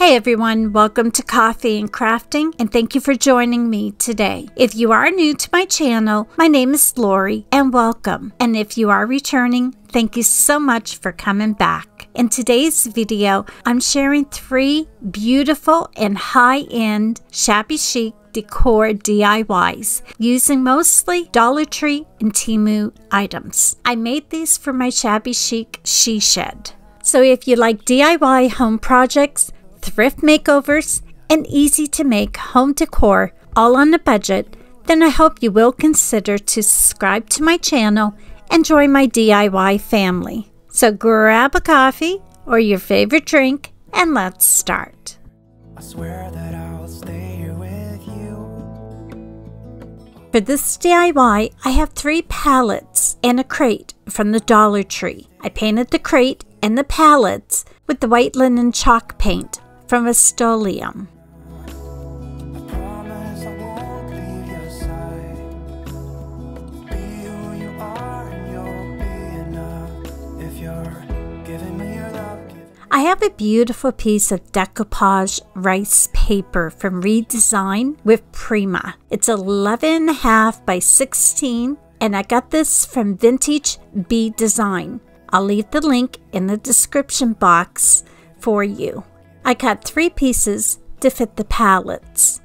Hey everyone, welcome to Coffee and Crafting, and thank you for joining me today. If you are new to my channel, my name is Lori and welcome. And if you are returning, thank you so much for coming back. In today's video, I'm sharing 3 beautiful and high-end Shabby Chic Decor DIYs using mostly Dollar Tree and Temu items. I made these for my Shabby Chic She Shed. So if you like DIY home projects, thrift makeovers, and easy to make home decor all on a budget, then I hope you will consider to subscribe to my channel and join my DIY family. So grab a coffee or your favorite drink and let's start. I swear that I'll stay here with you. For this DIY, I have 3 pallets and a crate from the Dollar Tree. I painted the crate and the pallets with the white linen chalk paint from Rust-Oleum. I promise I won't leave your side. Be who you are and you'll be enough. If you're giving me your love. I have a beautiful piece of decoupage rice paper from Redesign with Prima. It's 11.5 by 16 and I got this from Vintage Bee Design. I'll leave the link in the description box for you. I cut 3 pieces to fit the pallets.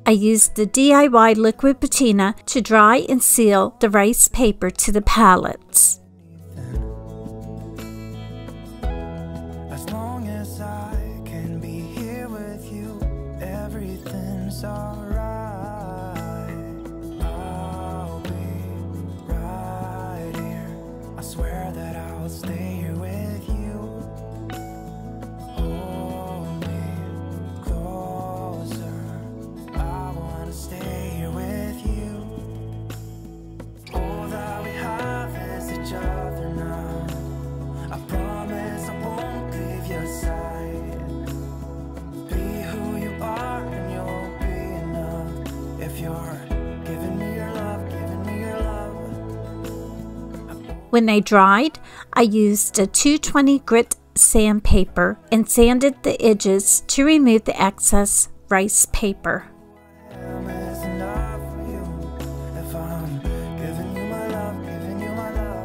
I used the DIY liquid patina to dry and seal the rice paper to the pallets. As long as I can be here with you, everything's alright. I'll be right here. I swear that I'll stay here with you. Hold me closer. I wanna stay here with you. All that we have is each other now. I promise I won't leave your side. Be who you are and you'll be enough. If you're giving me your love, giving me your love. When they dried, I used a 220 grit sandpaper and sanded the edges to remove the excess rice paper. Is enough for you. If I'm giving you my love, giving you my love.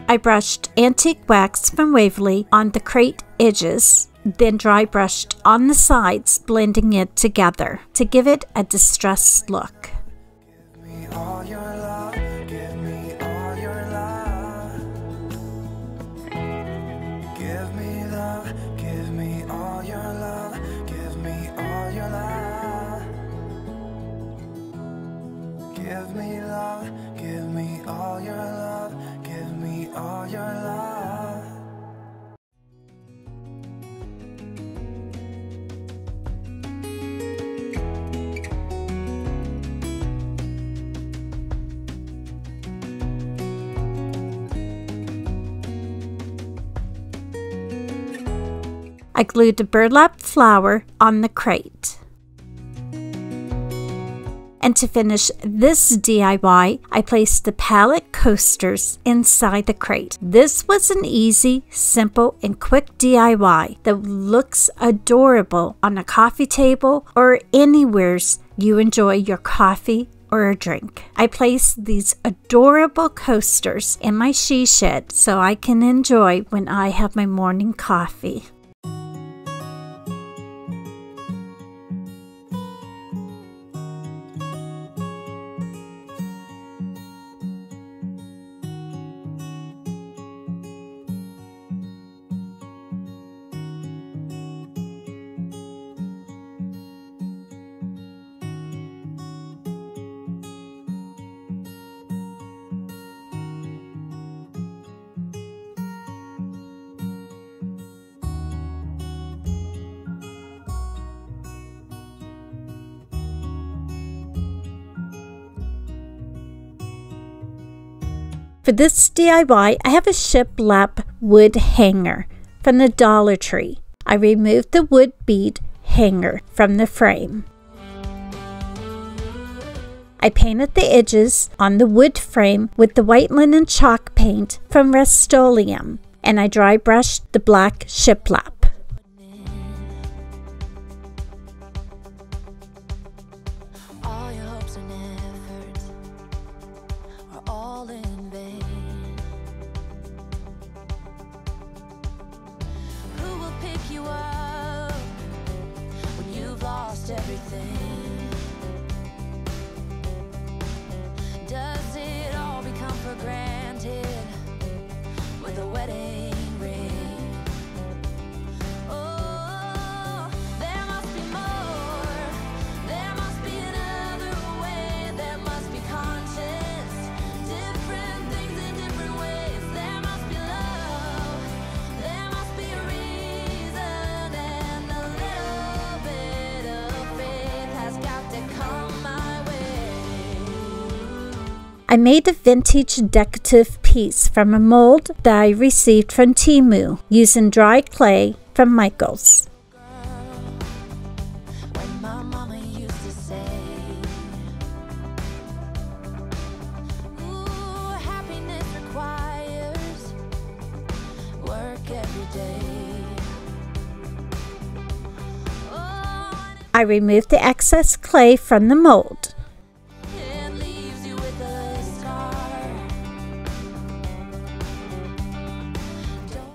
I brushed antique wax from Waverly on the crate edges, then dry brushed on the sides, blending it together to give it a distressed look. Give me all your love, give me all your love. Give me love, give me all your love, give me all your love. Give me love, give me all your love, give me all your love. I glued a burlap flower on the crate. And to finish this DIY, I placed the pallet coasters inside the crate. This was an easy, simple, and quick DIY that looks adorable on a coffee table or anywhere you enjoy your coffee or a drink. I placed these adorable coasters in my she shed so I can enjoy when I have my morning coffee. For this DIY, I have a shiplap wood hanger from the Dollar Tree. I removed the wood bead hanger from the frame. I painted the edges on the wood frame with the white linen chalk paint from Rust-Oleum, and I dry brushed the black shiplap. I made a vintage decorative piece from a mold that I received from Temu using dry clay from Michael's. I removed the excess clay from the mold.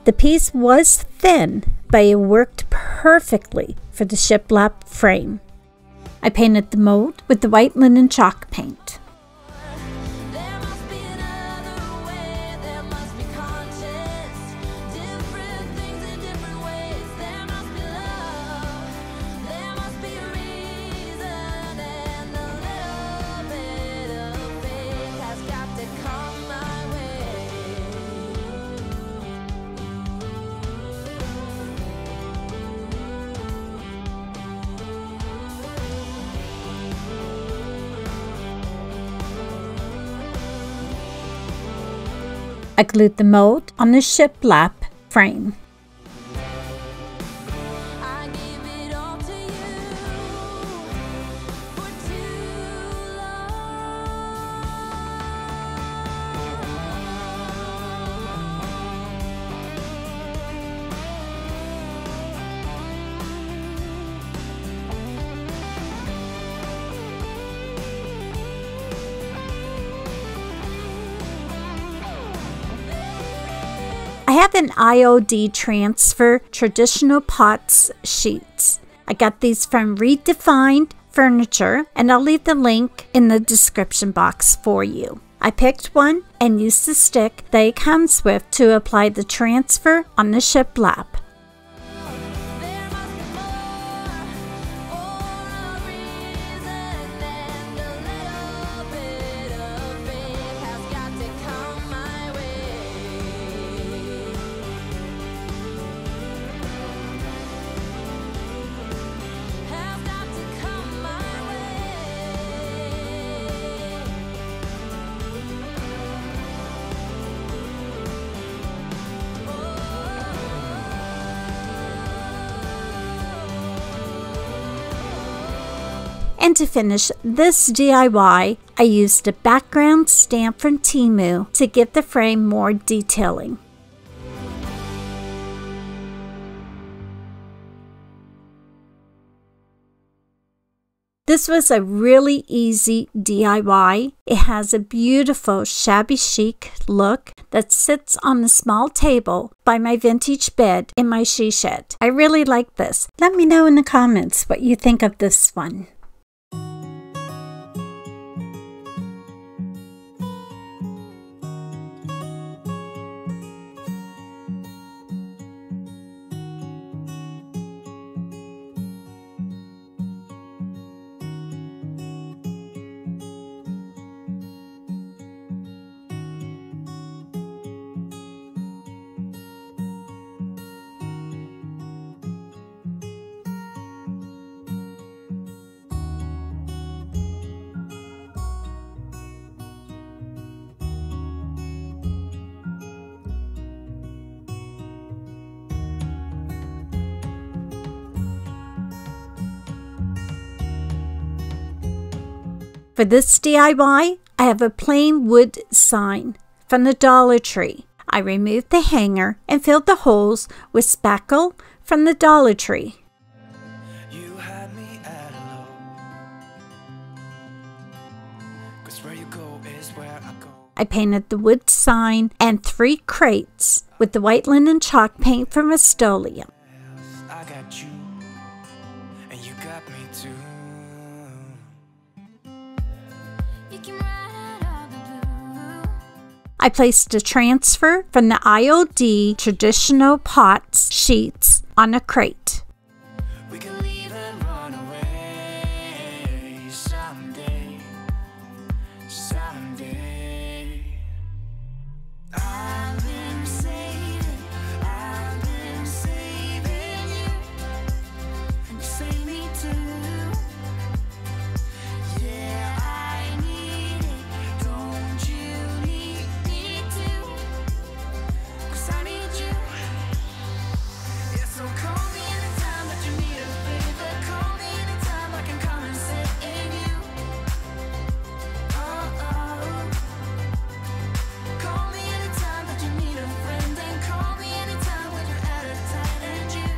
The piece was thin, but it worked perfectly for the shiplap frame. I painted the mold with the white linen chalk paint. I glued the mold on the shiplap frame. I have an IOD transfer traditional pots sheets. I got these from RE.DEFINED furniture, and I'll leave the link in the description box for you. I picked one and used the stick that it comes with to apply the transfer on the shiplap. And to finish this DIY, I used a background stamp from Temu to give the frame more detailing. This was a really easy DIY. It has a beautiful shabby chic look that sits on a small table by my vintage bed in my she shed. I really like this. Let me know in the comments what you think of this one. For this DIY, I have a plain wood sign from the Dollar Tree. I removed the hanger and filled the holes with spackle from the Dollar Tree. You had me at a low, 'cause where you go is where I go. I painted the wood sign and 3 crates with the white linen chalk paint from Rust-Oleum. I got you, and you got me too. You can ride out the blue. I placed a transfer from the IOD traditional pots sheets on a crate. We can leave and run away someday, someday. I've been saving you, and you save me too. Yeah, I need it, don't you need me too? 'Cause I need you. Yeah, so call me anytime that you need a favor. Call me anytime I can come and save you. Oh. Call me anytime that you need a friend, and call me anytime when you're at a tight end you.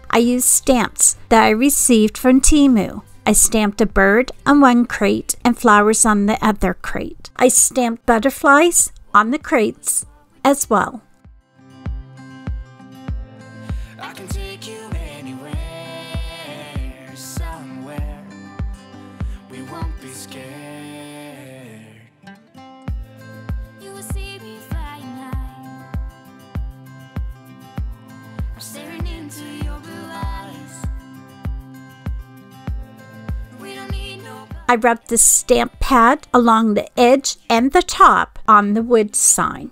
I used stamps that I received from Temu. I stamped a bird on one crate and flowers on the other crate. I stamped butterflies on the crates as well. I can take you anywhere, somewhere. We won't be scared. You will see me flying high. I'm staring into your blue eyes. We don't need no. I rubbed the stamp pad along the edge and the top on the wood sign.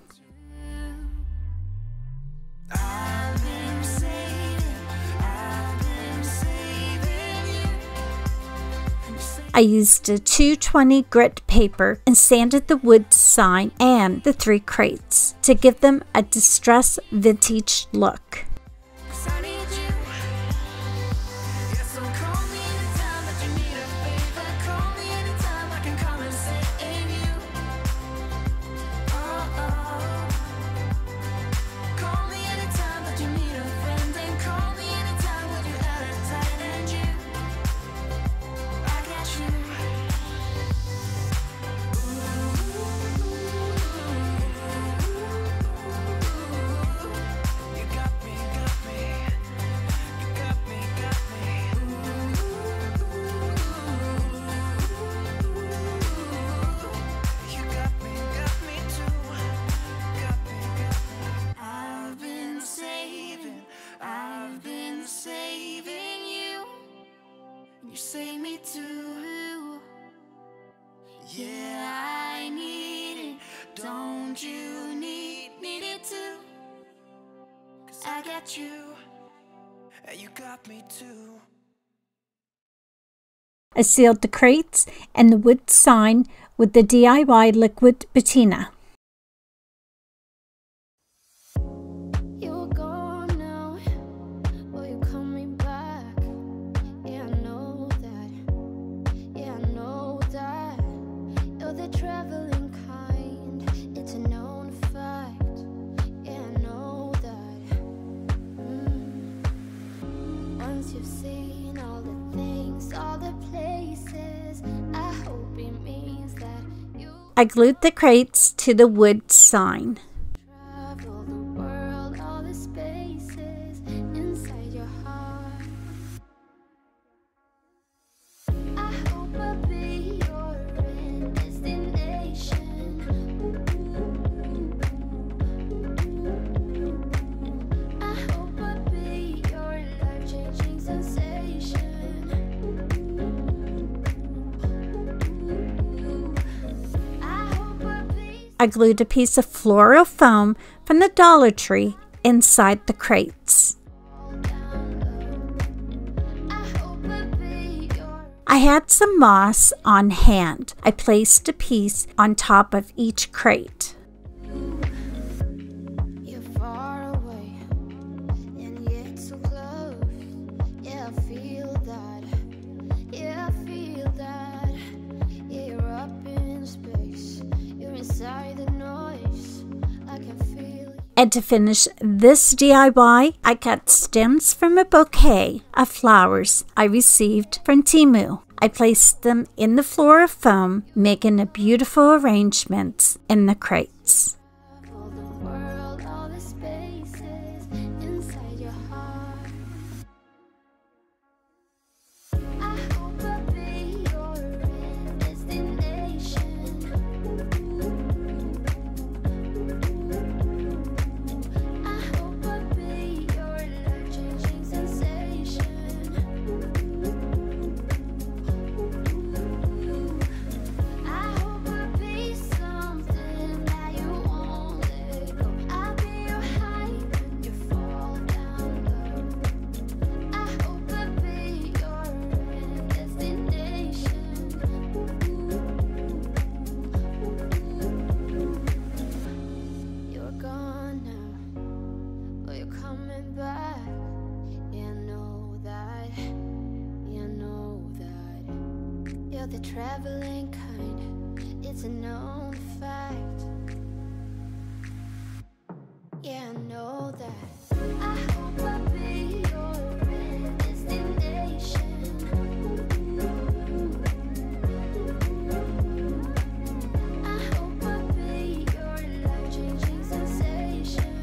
I've been saving you. I used a 220 grit paper and sanded the wood sign and the 3 crates to give them a distressed vintage look. 'Cause I need you. Yeah, so call me anytime that you need a favor. Call me anytime I can come and save you. Oh. Call me anytime that you need a friend, and call me anytime when you're at a tight end you. I got you. You got me, got me. You got me, got me. You got me too. Got me, got me. I've been saving you. You save me too. Yeah, I need it. Don't you need it too? 'Cause I got you, and you got me too. I sealed the crates and the wood sign with the DIY liquid patina. You're gone now, will you coming back? Yeah, I know that. Yeah, I know that. You're the traveling kind. It's a known fact. Yeah, I know that. Once you've seen all the things, all the places, I hope it means that you I glued the crates to the wood sign. travel the world, all the spaces inside your heart. I hope I'll be your end destination. I hope I'll be your life-changing sensation. I hope I'll be I glued a piece of floral foam from the Dollar Tree inside the crates. down low. I hope I'll be your I had some moss on hand. I placed a piece on top of each crate. You're far away, and yet so close. Yeah, I feel that. Yeah, I feel that. And to finish this DIY, I cut stems from a bouquet of flowers I received from Temu. I placed them in the floral foam, making a beautiful arrangement in the crates. All the world, all the spaces inside your heart. I hope I'll be your destination. I hope I'll be your life-changing sensation. I hope I'll be something that you won't let go. I'll be your high when you fall down low. I hope I'll be your destination. You're gone now, but you're coming back. Yeah, I know that. Yeah, I know that. You're the traveling kind, it's a known fact. Yeah, I know that. I hope I'll be your destination. I hope I'll be your life-changing sensation.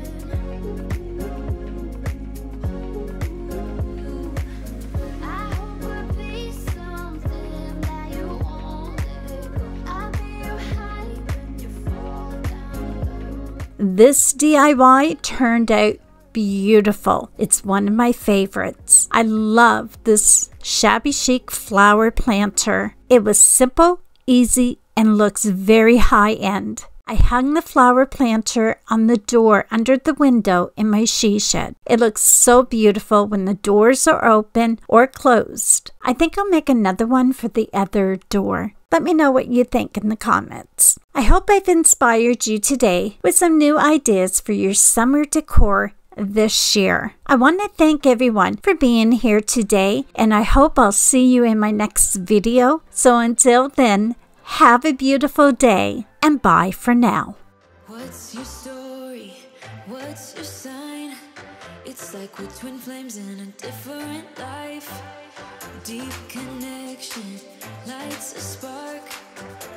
I hope I'll be something that you won't let go. I'll be your high when you fall down low. This DIY turned out beautiful. It's one of my favorites. I love this Shabby Chic flower planter. It was simple, easy, and looks very high-end. I hung the flower planter on the door under the window in my she shed. It looks so beautiful when the doors are open or closed. I think I'll make another one for the other door. Let me know what you think in the comments. I hope I've inspired you today with some new ideas for your summer decor this year. I want to thank everyone for being here today, and I hope I'll see you in my next video. So until then, have a beautiful day, and bye for now. What's your story? What's your sign? It's like we're twin flames in a different life. Deep connection lights a spark.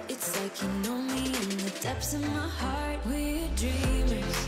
It's like you know me in the depths of my heart. We're dreamers.